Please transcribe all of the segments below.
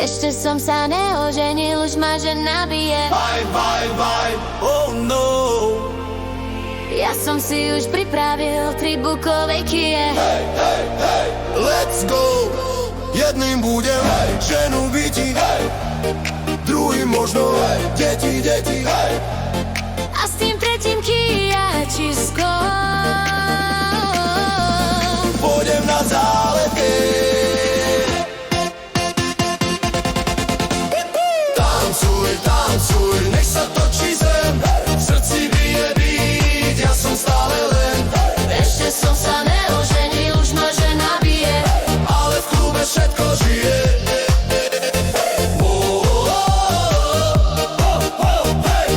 Ešte som sa neoženil, už ma žena bije. Oh no. Ja som si už pripravil 3 bukové kie. Let's go. Jedným budem ženu byti, druhým možno deti. A s tým tretím kijačisko. Pôjdem na záletky. Tancuj, tancuj, nech sa točí zem. V srdci bije beat, ja som stále len. Ešte som sa neoženil, už ma žena bije. Ale v klube všetko žije.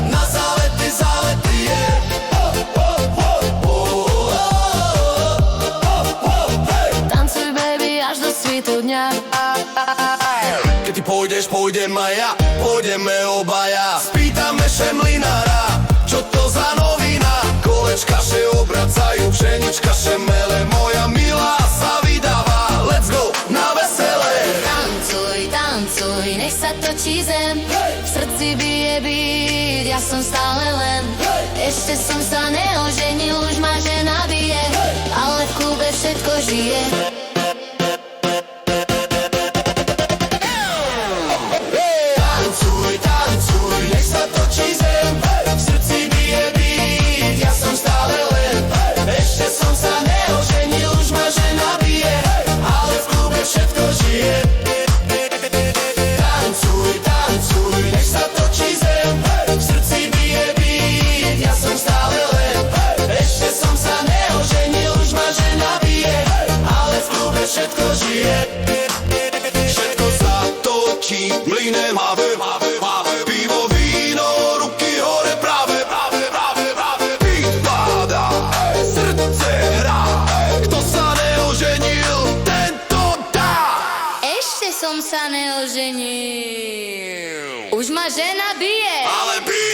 Na zálety je. Tancuj baby až do svitu dňa. Keď ty pôjdeš, pôjdem aj ja. Pôjdeme obaja. Spýtame šemlinára, čo to za novina. Kolečka še obracajú, pšenička šemele. Moja milá sa vydáva. Let's go na veselé. Tancuj, tancuj, nech sa točí zem. V srdci bije beat, ja som stále len. Ešte som sa neoženil, už ma žena bije. Ale v klube všetko žije. Tancuj, tancuj, nech sa točí zem. V srdci bije beat, ja som stále len. Ešte som sa neoženil, už ma žena bije. Ale v klube všetko žije. Tancuj, tancuj, nech sa točí zem. V srdci bije beat, ja som stále len. Ešte som sa neoženil, už ma žena bije. Ale v klube všetko žije. Všetko sa točí, mlynem have. Pivo, víno, ruky hore práve. Beat páda, srdce hrá. Kto sa neoženil, ten to dá. Ešte som sa neoženil, už ma žena bije. Ale beat